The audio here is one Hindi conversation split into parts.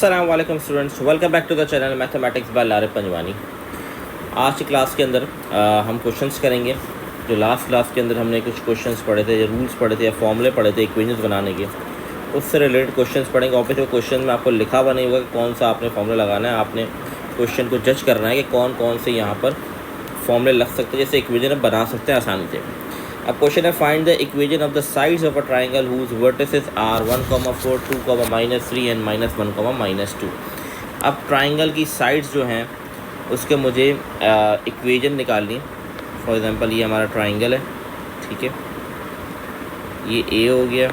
अस्सलाम वालेकुम students, welcome back to the channel mathematics by Larib Panjwani. आज की क्लास के अंदर हम क्वेश्चंस करेंगे। जो लास्ट क्लास के अंदर हमने कुछ क्वेश्चंस पढ़े थे, रूल्स पढ़े थे या फॉर्मूले पढ़े थे इक्वेशंस बनाने के, उससे रिलेटेड क्वेश्चंस पढ़ेंगे। ऑब्वियसली क्वेश्चन में आपको लिखा हुआ नहीं होगा कि कौन सा आपने फॉर्मूला लगाना है। आपने क्वेश्चन को जज करना है कि कौन कौन से यहाँ पर फॉर्मूले लग सकते हैं, जैसे इक्वेशन बना सकते हैं आसानी से। अब क्वेश्चन है, find the equation of the sides of a triangle whose vertices are 1,4, 2,-3 and -1,-2। अब ट्राइंगल की साइड्स जो हैं उसके मुझे इक्वेशन निकालनी। फॉर एग्जांपल ये हमारा ट्राइंगल है, ठीक है। ये ए हो गया,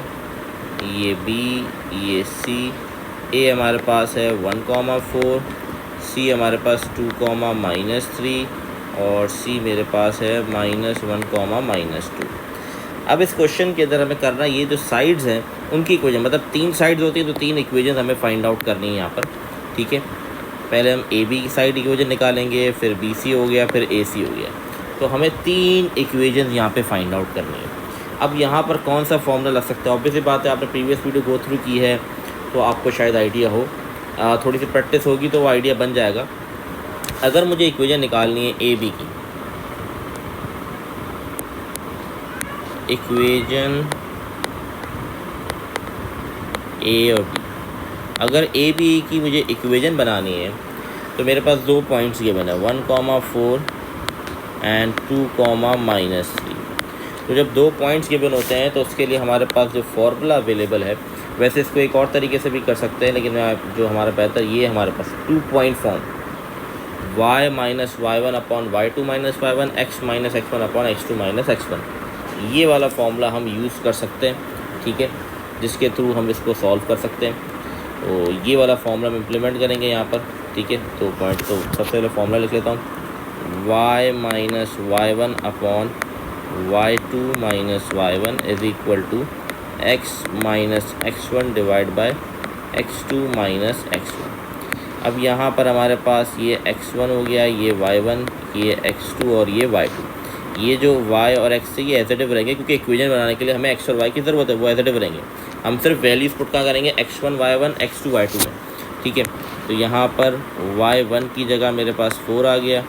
ये बी, ये सी। ए हमारे पास है 1,4, सी हमारे पास 2,-3 और सी मेरे पास है -1,-2। अब इस क्वेश्चन के अंदर हमें करना, ये जो साइड्स हैं उनकी इक्वेशन, मतलब 3 साइड्स होती हैं तो 3 इक्वेशन हमें फाइंड आउट करनी है यहाँ पर, ठीक है। पहले हम ए बी की साइड इक्वेशन निकालेंगे, फिर बी सी हो गया, फिर ए सी हो गया। तो हमें 3 इक्वेशन यहाँ पे फाइंड आउट करनी है। अब यहाँ पर कौन सा फॉर्मूला लग सकता है? ऑब्वियसली बात है, आपने प्रीवियस वीडियो गो थ्रू की है तो आपको शायद आइडिया हो। थोड़ी सी प्रैक्टिस होगी तो वो आइडिया बन जाएगा। अगर मुझे इक्वेशन निकालनी है ए बी की, इक्वेशन ए और बी, अगर ए बी की मुझे इक्वेशन बनानी है तो मेरे पास 2 पॉइंट्स गिवन है, 1,4 एंड 2,-3। तो जब 2 पॉइंट्स गिवन होते हैं तो उसके लिए हमारे पास जो फॉर्मूला अवेलेबल है, वैसे इसको एक और तरीके से भी कर सकते हैं, लेकिन जो हमारा बेहतर ये हमारे पास 2 point form, y - y1 upon y2 - y1, x - x1 upon x2 - x1, ये वाला फॉर्मूला हम यूज़ कर सकते हैं, ठीक है, जिसके थ्रू हम इसको सॉल्व कर सकते हैं। तो ये वाला फॉर्मूला हम इम्प्लीमेंट करेंगे यहाँ पर, ठीक है। 2 पॉइंट, तो सबसे पहले फॉर्मूला लिख लेता हूँ, y - y1 upon y2 - y1 is equal to x - x1 divide by x2 - x1। अब यहाँ पर हमारे पास ये x1 हो गया, ये y1, ये x2 और ये y2। ये जो y और x से ये एडिटिव रहेंगे, क्योंकि इक्वेशन बनाने के लिए हमें x और y की ज़रूरत है, वो एडिटिव रहेंगे। हम सिर्फ वैल्यूज़ पुट कहाँ करेंगे, x1 y1 x2 y2 में, ठीक है। तो यहाँ पर y1 की जगह मेरे पास 4 आ गया,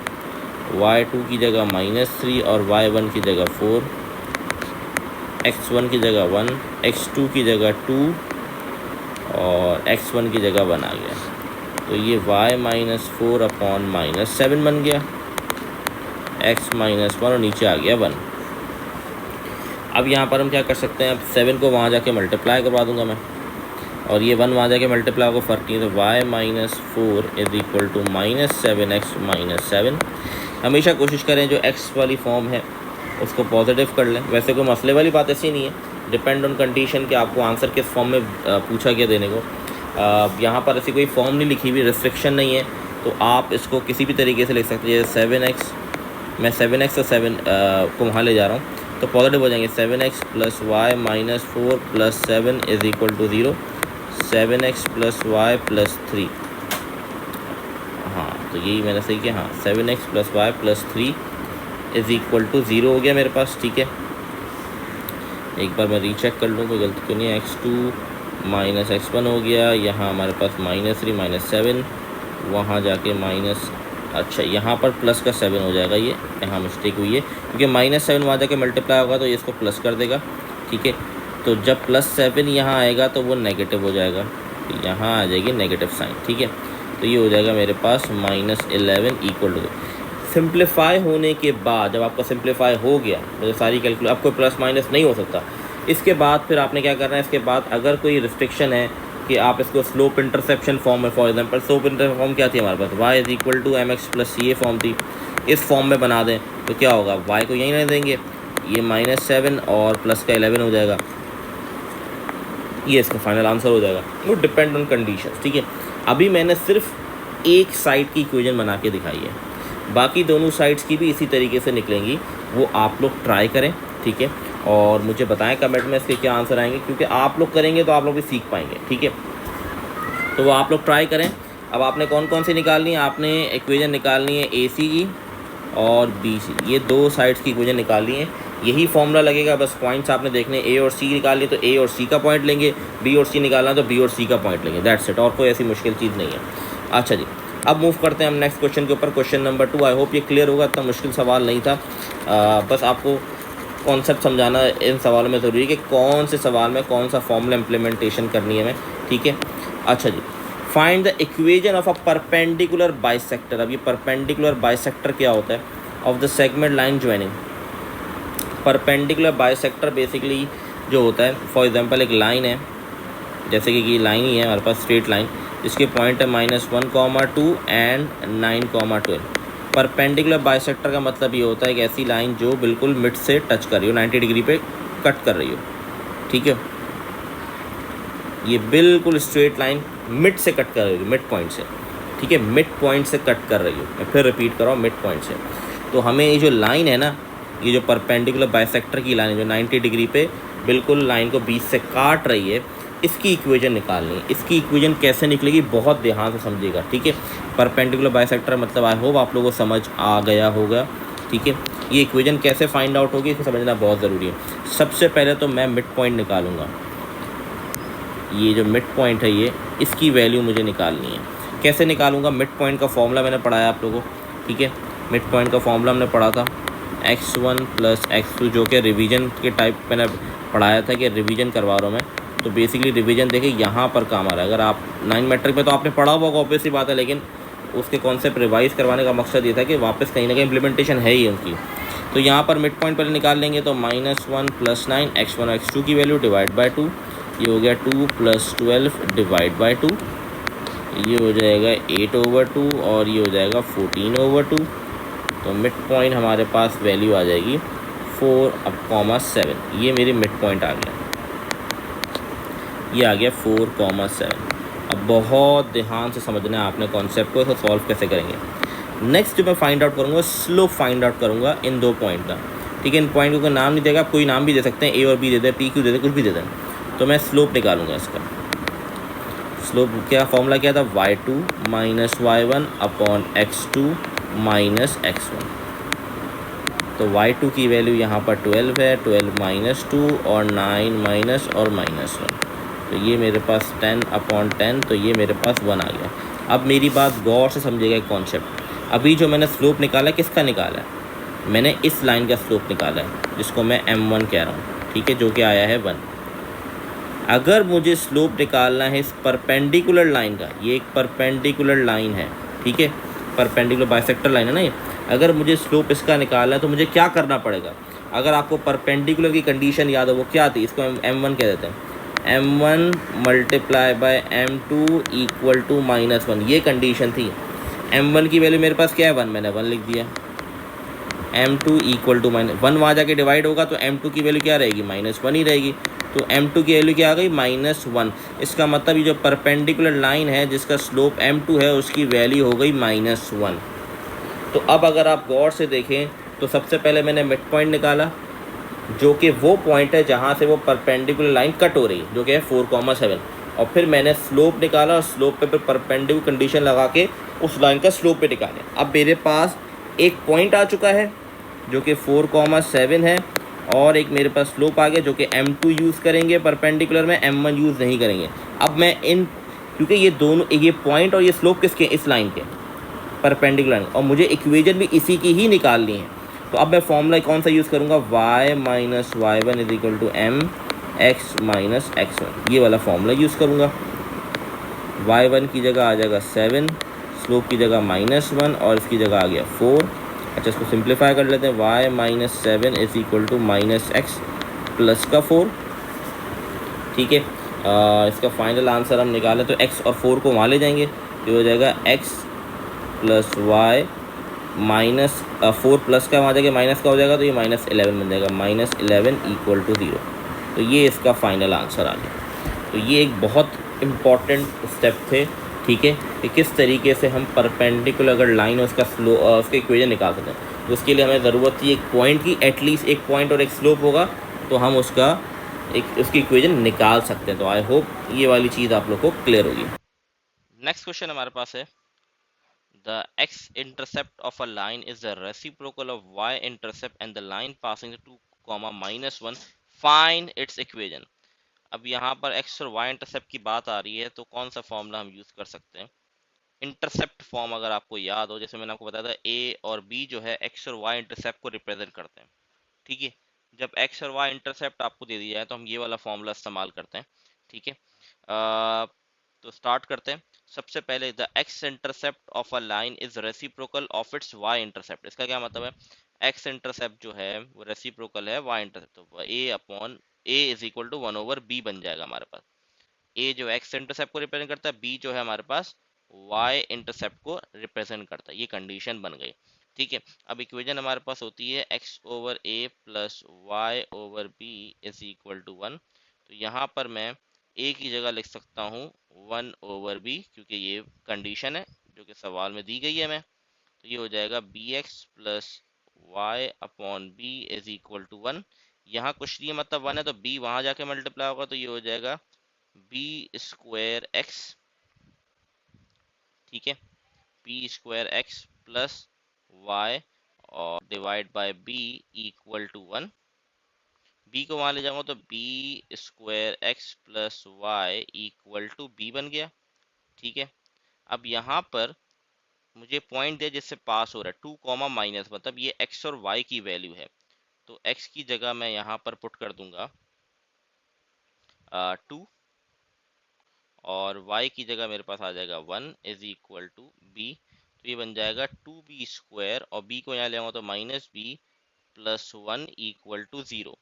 y2 की जगह -3 और y1 की जगह 4, x1 की जगह 1, x2 की जगह 2 और x1 की जगह 1 आ गया। तो ये y - 4 अपॉन -7 बन गया, x - 1 और नीचे आ गया 1। अब यहाँ पर हम क्या कर सकते हैं, अब 7 को वहाँ जाके मल्टीप्लाई करवा दूंगा मैं, और ये 1 वहाँ जाके मल्टीप्लाई होगा, फ़र्क नहीं है। तो y - 4 is equal to -7x - 7। हमेशा कोशिश करें जो x वाली फॉर्म है उसको पॉजिटिव कर लें। वैसे कोई मसले वाली बात ऐसी नहीं है, डिपेंड ऑन कंडीशन कि आपको आंसर किस फॉर्म में पूछा गया देने को। यहाँ पर ऐसी कोई फॉर्म नहीं लिखी हुई, रिस्ट्रिक्शन नहीं है, तो आप इसको किसी भी तरीके से लिख सकते हैं। जैसे 7x, मैं 7x और 7 को वहाँ ले जा रहा हूँ तो पॉजिटिव हो जाएंगे। 7x plus y - 4 plus 7 is equal to 0, 7x plus y plus 3। हाँ, तो यही मैंने सही किया। हाँ, 7x plus y plus 3 is equal to 0 हो गया मेरे पास, ठीक है। एक बार मैं रीचेक कर लूँ कोई गलती तो नहीं है। x2 - x1 हो गया, यहाँ हमारे पास -3 - 7, वहाँ जाके अच्छा यहाँ पर प्लस का 7 हो जाएगा। ये यहाँ मिस्टेक हुई है, क्योंकि -7 वहाँ जाके मल्टीप्लाई होगा तो ये इसको प्लस कर देगा, ठीक है। तो जब +7 यहाँ आएगा तो वो नेगेटिव हो जाएगा, तो यहाँ आ जाएगी नेगेटिव साइन, ठीक है। तो ये हो जाएगा मेरे पास -11 इक्वल टू। सिंप्लीफाई होने के बाद, जब आपका सिंप्लीफाई हो गया, मतलब सारी कैलकुलेट, आपको प्लस माइनस नहीं हो सकता। इसके बाद फिर आपने क्या करना है, इसके बाद अगर कोई रिस्ट्रिक्शन है कि आप इसको स्लोप इंटरसेप्शन फॉर्म में, for example slope interception form क्या थी हमारे पास, y is equal to mx plus c, ये फॉर्म थी, इस फॉर्म में बना दें तो क्या होगा, y को यहीं रहने देंगे, ये -7 और प्लस का 11 हो जाएगा, ये इसका फाइनल आंसर हो जाएगा। वो डिपेंड ऑन कंडीशंस, ठीक है। अभी मैंने सिर्फ एक साइड की इक्वेशन बना के दिखाई है, बाकी दोनों साइड्स की भी इसी तरीके से निकलेंगी। वो आप लोग ट्राई करें, ठीक है, और मुझे बताएं कमेंट में इसके क्या आंसर आएंगे, क्योंकि आप लोग करेंगे तो आप लोग भी सीख पाएंगे, ठीक है। तो वो आप लोग ट्राई करें। अब आपने कौन कौन सी निकालनी है, आपने इक्वेशन निकालनी है ए सी की और बी सी, ये 2 साइड्स की इक्वेशन निकालनी है। यही फॉर्मूला लगेगा, बस पॉइंट्स आपने देखने ए और सी निकालनी तो ए और सी का पॉइंट लेंगे, बी और सी निकालना तो बी और सी का पॉइंट लेंगे, दैट्स इट, और कोई ऐसी मुश्किल चीज़ नहीं है। अच्छा जी, अब मूव करते हैं हम नेक्स्ट क्वेश्चन के ऊपर, क्वेश्चन नंबर 2। आई होप ये क्लियर होगा, इतना मुश्किल सवाल नहीं था। बस आपको कॉन्सेप्ट समझाना इन सवालों में ज़रूरी है कि कौन से सवाल में कौन सा फॉर्मूला इम्प्लीमेंटेशन करनी है हमें, ठीक है। अच्छा जी, find the equation of a perpendicular bisector. अब ये परपेंडिकुलर बाइसेक्टर क्या होता है? Of the segment line joining. Perpendicular bisector basically जो होता है, फॉर एग्जांपल एक लाइन है, जैसे कि ये लाइन ही है हमारे पास, स्ट्रेट लाइन, जिसके पॉइंट है -1,2 एंड 9,12। परपेंडिकुलर बाइसेक्टर का मतलब ये होता है कि ऐसी लाइन जो बिल्कुल मिड से टच कर रही हो, 90 डिग्री पे कट कर रही हो, ठीक है। ये बिल्कुल स्ट्रेट लाइन मिड से कट कर रही हो, मिड पॉइंट से, ठीक है, मिड पॉइंट से कट कर रही हो। मैं फिर रिपीट कर रहा हूँ, मिड पॉइंट से। तो हमें ये जो लाइन है ना, ये जो परपेंडिकुलर बाइसेक्टर की लाइन है जो 90 डिग्री पे बिल्कुल लाइन को बीच से काट रही है, इसकी इक्वेशन निकालनी है। इसकी इक्वेशन कैसे निकलेगी बहुत ध्यान से समझिएगा, ठीक है। परपेंडिकुलर बाइसेक्टर मतलब आई होप आप लोगों को समझ आ गया होगा, ठीक है। ये इक्वेशन कैसे फाइंड आउट होगी इसको समझना बहुत ज़रूरी है। सबसे पहले तो मैं मिड पॉइंट निकालूंगा, ये जो मिड पॉइंट है ये, इसकी वैल्यू मुझे निकालनी है। कैसे निकालूंगा? मिड पॉइंट का फॉर्मूला मैंने पढ़ाया आप लोगों को, ठीक है। मिड पॉइंट का फॉर्मूला हमने पढ़ा था x1 + x2, जो कि रिवीजन के टाइप मैंने पढ़ाया था कि रिवीजन करवा रहा हूँ मैं। तो बेसिकली रिवीजन देखिए यहाँ पर काम आ रहा है। अगर आप 9 मैट्रिक में तो आपने पढ़ा होगा, ऑब्वियस सी बात है, लेकिन उसके कॉन्सेप्ट रिवाइज करवाने का मकसद ये था कि वापस कहीं ना कहीं इम्प्लीमेंटेशन है ही उनकी। तो यहाँ पर मिड पॉइंट पहले निकाल लेंगे, तो -1 + 9 x1 और x2 की वैल्यू डिवाइड बाई 2, ये हो गया 2 + 12 डिवाइड बाई 2, ये हो जाएगा 8/2 और ये हो जाएगा 14/2। तो मिड पॉइंट हमारे पास वैल्यू आ जाएगी 4,7। ये मेरी मिड पॉइंट आ गया, ये आ गया 4,7। अब बहुत ध्यान से समझना है आपने कॉन्सेप्ट को, इसको सॉल्व कैसे करेंगे। नेक्स्ट जो मैं फाइंड आउट करूँगा, स्लोप फाइंड आउट करूँगा इन दो पॉइंट का, ठीक है। इन पॉइंट को कोई नाम नहीं देगा, आप कोई नाम भी दे सकते हैं, ए और बी दे दें, पी क्यू दे दें, कुछ भी दे दें। तो मैं स्लोप निकालूंगा इसका। स्लोप क्या फॉर्मूला क्या था? y2 - y1 upon x2 - x1। तो y2 की वैल्यू यहाँ पर 12 है, 12 - 2 और 9 माइनस और -1। तो ये मेरे पास 10/10, तो ये मेरे पास 1 आ गया। अब मेरी बात गौर से समझिएगा एक कॉन्सेप्ट। अभी जो मैंने स्लोप निकाला है, किसका निकाला है? मैंने इस लाइन का स्लोप निकाला है, जिसको मैं m1 कह रहा हूँ, ठीक है, जो कि आया है 1। अगर मुझे स्लोप निकालना है इस परपेंडिकुलर लाइन का, ये एक परपेंडिकुलर लाइन है, ठीक है, परपेंडिकुलर बाइसेक्टर लाइन है ना ये। अगर मुझे स्लोप इसका निकालना है तो मुझे क्या करना पड़ेगा? अगर आपको परपेंडिकुलर की कंडीशन याद हो, वो क्या थी? इसको हम m1 कह देते हैं। m1 × m2 = -1, ये कंडीशन थी। m1 की वैल्यू मेरे पास क्या है? 1, मैंने 1 लिख दिया। m2 = -1 वहाँ जाके डिवाइड होगा तो m2 की वैल्यू क्या रहेगी? -1 ही रहेगी। तो m2 की वैल्यू क्या आ गई? -1। इसका मतलब ये जो परपेंडिकुलर लाइन है जिसका स्लोप m2 है, उसकी वैल्यू हो गई -1। तो अब अगर आप गौर से देखें तो सबसे पहले मैंने मिड पॉइंट निकाला, जो कि वो पॉइंट है जहाँ से वो परपेंडिकुलर लाइन कट हो रही है, जो कि है 4,7। और फिर मैंने स्लोप निकाला और स्लोप पे परपेंडिकुलर कंडीशन लगा के उस लाइन का स्लोप पे निकाले। अब मेरे पास एक पॉइंट आ चुका है जो कि 4,7 है, और एक मेरे पास स्लोप आ गया जो कि m2 यूज़ करेंगे परपेंडिकुलर में, m1 यूज़ नहीं करेंगे। अब मैं इन, क्योंकि ये दोनों, ये पॉइंट और ये स्लोप किसके? इस लाइन के परपेंडिकुलर, और मुझे इक्वेशन भी इसी की ही निकालनी है। तो अब मैं फॉर्मूला कौन सा यूज़ करूँगा? y - y1 = mx - x1, ये वाला फॉर्मूला यूज़ करूँगा। y1 की जगह आ जाएगा 7, स्लोप की जगह -1 और इसकी जगह आ गया 4। अच्छा, इसको सिंप्लीफाई कर लेते हैं। y - 7 = -x प्लस का 4, ठीक है। इसका फाइनल आंसर हम निकालें तो x और 4 को वहाँ ले जाएंगे, ये हो जाएगा x + y -4 प्लस का वहाँ जाके माइनस का हो जाएगा, तो ये -11 बन जाएगा, -11 = 0। तो ये इसका फाइनल आंसर आ गया। तो ये एक बहुत इम्पॉर्टेंट स्टेप थे, ठीक है, कि किस तरीके से हम परपेंडिकुलर अगर लाइन है उसका उसका इक्वेशन निकाल सकते हैं। तो उसके लिए हमें ज़रूरत थी एक पॉइंट की, एटलीस्ट एक पॉइंट और एक स्लोप होगा तो हम उसका उसकी इक्वेशन निकाल सकते हैं। तो आई होप ये वाली चीज़ आप लोग को क्लियर होगी। नेक्स्ट क्वेश्चन हमारे पास है, the x-intercept of a line is the reciprocal of y-intercept and the line passing the two comma -1, find its equation. अब यहाँ पर एक्स और वाई इंटरसेप्ट की बात आ रही है, तो कौन सा फॉर्मूला हम यूज कर सकते हैं? इंटरसेप्ट फॉर्म अगर आपको याद हो, जैसे मैंने आपको बताया था ए और बी जो है एक्स और वाई इंटरसेप्ट को रिप्रेजेंट करते हैं। ठीक है, जब एक्स और वाई इंटरसेप्ट आपको दे दिया है तो हम ये वाला फॉर्मूला इस्तेमाल करते हैं। ठीक है, तो स्टार्ट करते हैं। सबसे पहले the x intercept of a line is reciprocal of its y intercept. इसका क्या मतलब है? एक्स इंटरसेप्ट जो है वो रेसिप्रोकल है वाई इंटरसेप्ट, तो A upon A is equal to 1/b बन जाएगा हमारे पास। ए जो एक्स इंटरसेप्ट को रिप्रेजेंट करता है, बी जो है हमारे पास वाई इंटरसेप्ट को रिप्रेजेंट करता है। ये कंडीशन बन गई। ठीक है, अब इक्वेशन हमारे पास होती है x over a plus y over b is equal to 1। तो यहाँ पर मैं ए की जगह लिख सकता हूँ 1/b, क्योंकि ये कंडीशन है जो कि सवाल में दी गई है। मैं तो ये हो जाएगा b x plus y upon b is equal to 1। यहाँ कुछ नहीं है, मतलब 1 है, तो बी वहां जाके मल्टीप्लाई होगा, तो ये हो जाएगा बी स्क्वायर एक्स। ठीक है, B square X plus Y और divide by B equal to 1। B को वहां ले जाऊंगा तो B square X plus Y equal to B बन गया। ठीक है, अब यहाँ पर मुझे पॉइंट दे जिससे पास हो रहा है 2, मतलब ये एक्स और वाई की वैल्यू है। तो एक्स की जगह मैं यहाँ पर पुट कर दूंगा 2, और y की जगह मेरे पास आ जाएगा 1 इज इक्वल टू बी। तो ये बन जाएगा 2b² और b को यहाँ ले आऊंगा तो -b प्लस 1 इक्वल टू 0।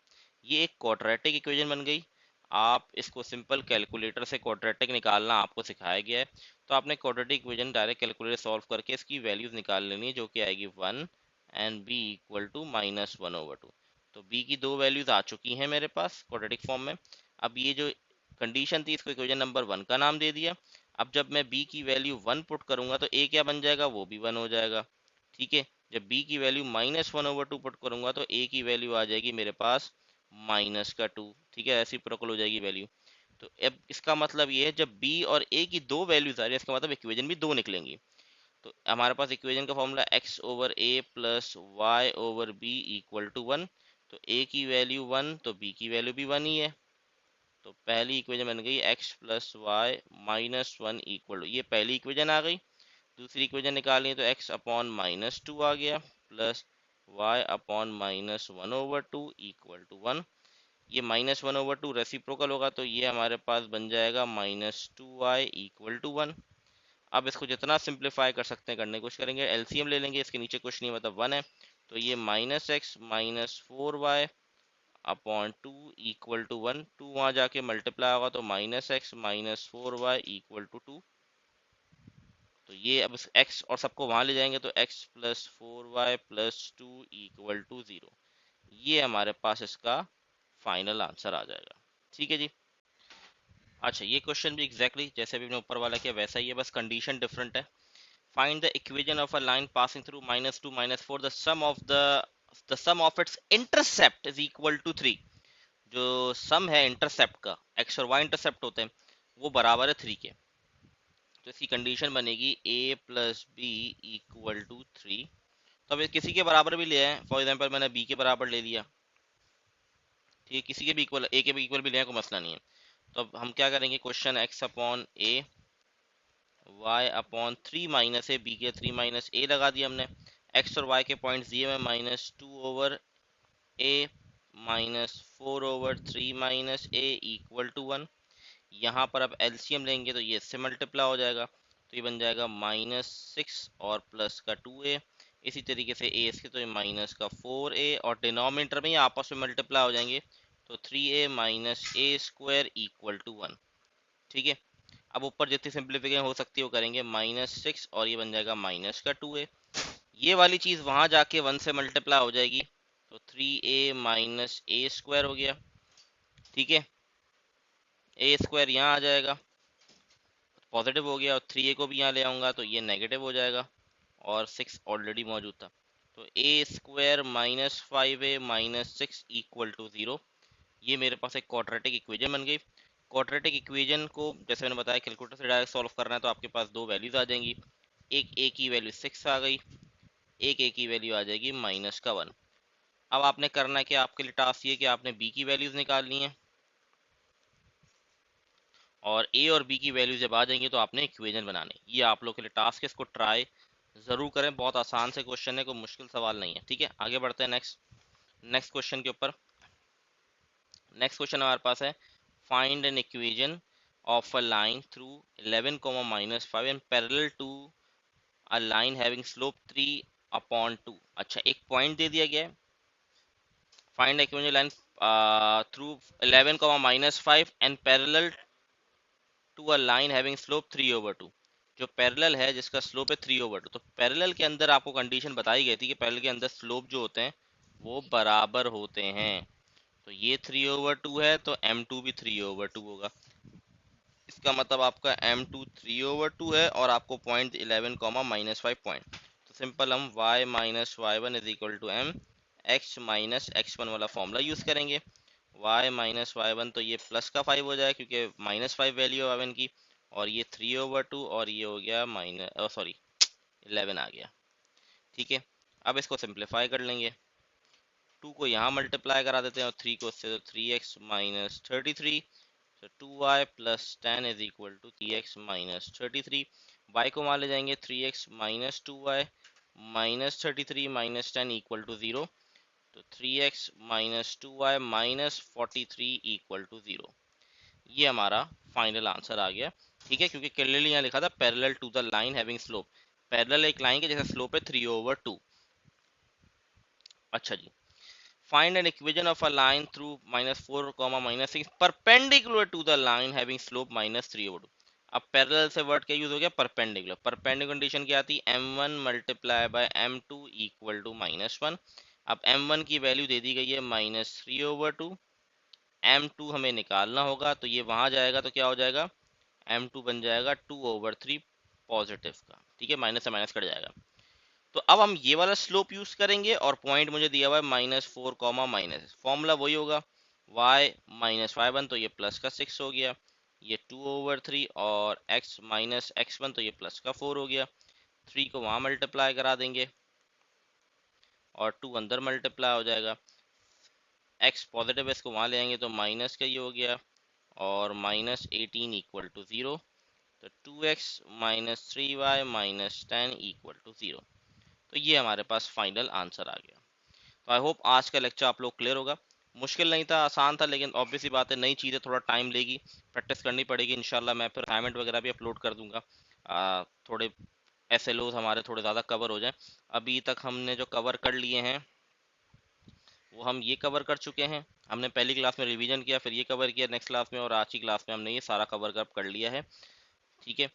ये एक क्वाड्रेटिक इक्वेशन बन गई। आप इसको सिंपल कैलकुलेटर से क्वाड्रेटिक निकालना आपको सिखाया गया है, तो आपने quadratic equation direct calculator solve करके इसकी वैल्यूज निकाल लेनी है, जो कि आएगी 1 एंड b इक्वल टू -1/2। तो b की दो वैल्यूज आ चुकी हैं मेरे पास क्वाड्रेटिक फॉर्म में। अब ये जो कंडीशन थी, इसको इक्वेशन नंबर 1 का नाम दे दिया। अब जब मैं b की वैल्यू 1 पुट करूंगा तो a क्या बन जाएगा? वो भी 1 हो जाएगा। ठीक है, जब b की वैल्यू -1/2 पुट करूंगा तो a की वैल्यू आ जाएगी मेरे पास -2। ठीक है, ऐसी प्रोकल हो जाएगी वैल्यू। तो अब इसका मतलब ये है, जब b और a की दो वैल्यूज आ रही है, इसका मतलब इक्वेशन भी दो निकलेंगी। तो हमारे पास इक्वेशन का formula x over a plus y over b equal to 1। तो a की वैल्यू 1 तो b की वैल्यू भी 1 ही है। तो पहली इक्वेशन बन गई x plus y -1 equal to, ये पहली इक्वेशन आ गई। दूसरी इक्वेशन निकालनी है तो x अपॉन -2 आ गया plus y upon -1/2 equal to 1। ये -1/2 रेसिप्रोकल होगा, तो ये हमारे पास बन जाएगा -2y इक्वल टू 1। अब इसको जितना सिंप्लीफाई कर सकते हैं करने की कोशिश करेंगे, एलसीएम ले लेंगे, इसके नीचे कुछ नहीं मतलब 1 है। तो ये -x -4y upon 2 equal to 1। 2 वहाँ जाके मल्टीप्लाई होगा तो -x -4y इक्वल टू 2। तो ये अब इस x और सबको वहाँ ले जाएंगे तो x plus 4y plus 2 equal to 0। ये हमारे पास इसका फाइनल आंसर आ जाएगा। ठीक है जी। अच्छा, ये क्वेश्चन भी एग्जैक्टली जैसे भी मैंने ऊपर वाला किया वैसा ही है, बस कंडीशन डिफरेंट है। Find the equation of a line passing through -2 -4, the sum of its intercept is equal to 3। जो सम है इंटरसेप्ट का, एक्स और वाई इंटरसेप्ट होते हैं, वो बराबर है 3 के। तो इसकी कंडीशन बनेगी a plus b equal to 3। तो अब किसी के बराबर भी लिया है, फॉर एग्जांपल मैंने b के बराबर ले लिया। ठीक है, किसी के भी इक्वल, a के भी इक्वल भी लिया, कोई मसला नहीं है। तो अब हम क्या करेंगे, question x upon a y upon 3 minus a, b के 3 माइनस ए लगा दिया हमने। x और y के पॉइंट्स दिए में -2/a -4/3 minus A equal to 1। यहाँ पर अब एलसीएम लेंगे तो ये इससे मल्टीप्लाई हो जाएगा, तो ये बन जाएगा -6 और प्लस का 2a। इसी तरीके से ए इसके तो ये माइनस का 4a, और डिनोमिनेटर में ये आपस में मल्टीप्लाई हो जाएंगे, तो 3a minus a square equal to 1। ठीक है, अब ऊपर जितनी सिंप्लीफिकेशन हो सकती है वो करेंगे, -6 और ये बन जाएगा माइनस का 2a। ये वाली चीज़ वहाँ जाके 1 से मल्टीप्लाई हो जाएगी, तो 3a माइनस ए स्क्वायर हो गया। ठीक है, ए स्क्वायर यहाँ आ जाएगा, पॉजिटिव हो गया, और 3a को भी यहाँ ले आऊँगा तो ये नेगेटिव हो जाएगा, और 6 ऑलरेडी मौजूद था। तो ए स्क्वायर -5a -6 इक्वल टू 0। ये मेरे पास एक क्वाड्रेटिक इक्वेशन बन गई। क्वाड्रेटिक इक्वेशन को जैसे मैंने बताया कैलकुलेटर से डायरेक्ट सॉल्व करना है, तो आपके पास दो वैल्यूज आ जाएंगी। एक a की वैल्यू 6 आ गई, एक a की वैल्यू आ जाएगी -1। अब आपने करना है कि आपके लिए टास्क ये कि आपने बी की वैल्यूज निकालनी है, और ए और बी की वैल्यू जब आ जाएंगी तो आपने इक्वेशन बनाने। ये आप लोग के लिए टास्क है, इसको ट्राई जरूर करें, बहुत आसान से क्वेश्चन है, कोई मुश्किल सवाल नहीं है। ठीक है, आगे बढ़ते हैं नेक्स्ट नेक्स्ट क्वेश्चन के ऊपर। नेक्स्ट क्वेश्चन हमारे पास है, find an equation of a line through 11 -5 and parallel to a line having slope 3/2। अच्छा, एक पॉइंट दे दिया गया है, find equation line through 11 -5 and parallel to a line having slope 3/2। जो पैरेलल है जिसका स्लोप है 3/2, तो पैरेलल के अंदर आपको कंडीशन बताई गई थी कि पैरेलल के अंदर स्लोप जो होते हैं वो बराबर होते हैं। तो ये 3/2 है, तो m2 भी 3/2 होगा। इसका मतलब आपका m2 3/2 है, और आपको पॉइंट 11 -5 पॉइंट। तो सिंपल हम y minus y1 is equal to m x minus x1 वाला फॉर्मूला यूज करेंगे। y माइनस y1, तो ये प्लस का 5 हो जाएगा क्योंकि -5 वैल्यू है y1 की, और ये 3/2, और ये हो गया माइनस सॉरी 11 आ गया। ठीक है, अब इसको सिंप्लीफाई कर लेंगे। 2 को यहाँ मल्टीप्लाई करा देते हैं और 3 को उससे, तो 3x माइनस 33, तो 2y plus 10 is equal to 3x minus 33। y को मान ले जाएंगे 3x minus 2y minus 33 minus 10 equal to 0, तो 3x minus 2y minus 43 equal to 0। ये हमारा फाइनल आंसर आ गया। ठीक है, क्योंकि क्लियरली यहाँ लिखा था parallel to the line having slope, parallel एक लाइन के जैसा स्लोप है 3/2। अच्छा जी, find an equation of a line through -4, -6 perpendicular to the line having slope -3/2। अब पैरेलल से वर्ड क्या यूज हो गया, परपेंडिकुलर। परपेंडिकुलर कंडीशन क्या आती है, m1 multiply by m2 equal to -1। अब m1 की वैल्यू दे दी गई है -3/2, m2 हमें निकालना होगा, तो ये वहां जाएगा तो क्या हो जाएगा, m2 बन जाएगा 2/3 पॉजिटिव का। ठीक है, माइनस से माइनस कट जाएगा। तो अब हम ये वाला स्लोप यूज करेंगे, और पॉइंट मुझे दिया हुआ है -4, माइनस, फॉर्मूला वही होगा y माइनस y1, तो ये प्लस का 6 हो गया, ये 2/3, और x माइनस x1, तो ये प्लस का 4 हो गया। 3 को वहां मल्टीप्लाई करा देंगे, और 2 अंदर मल्टीप्लाई हो जाएगा। x पॉजिटिव है, इसको वहां ले आएंगे तो माइनस का ये हो गया, और -18 इक्वल टू 0, तो 2x minus 3y minus 10 equal to 0। तो ये हमारे पास फाइनल आंसर आ गया। तो आई होप आज का लेक्चर आप लोग क्लियर होगा। मुश्किल नहीं था, आसान था, लेकिन ऑब्वियस सी बात है, नई चीज़ें थोड़ा टाइम लेगी, प्रैक्टिस करनी पड़ेगी। इंशाल्लाह मैं फिर असाइनमेंट वगैरह भी अपलोड कर दूंगा, थोड़े SLOs हमारे थोड़े ज़्यादा कवर हो जाएं। अभी तक हमने जो कवर कर लिए हैं वो हम ये कवर कर चुके हैं। हमने पहली क्लास में रिवीजन किया, फिर ये कवर किया नेक्स्ट क्लास में, और आज की क्लास में हमने ये सारा कवर कर लिया है। ठीक है,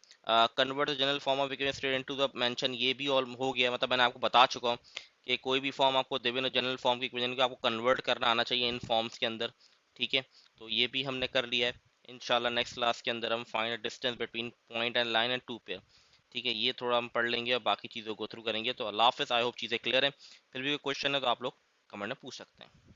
convert general form of equation straight into the mention, ये भी ऑल हो गया। मतलब मैंने आपको बता चुका हूँ कि कोई भी फॉर्म आपको देवे ना जनरल फॉर्म की इक्वेशन को आपको कन्वर्ट करना आना चाहिए इन फॉर्म्स के अंदर। ठीक है, तो ये भी हमने कर लिया है। इंशाल्लाह नेक्स्ट क्लास के अंदर हम find distance between point and line and two pair. ठीक है, ये थोड़ा हम पढ़ लेंगे और बाकी चीज़ों को थ्रू करेंगे। तो अल्लाह हाफिज़, आई होप चीज़ें क्लियर है। फिर भी कोई क्वेश्चन है तो आप लोग कमेंट में पूछ सकते हैं।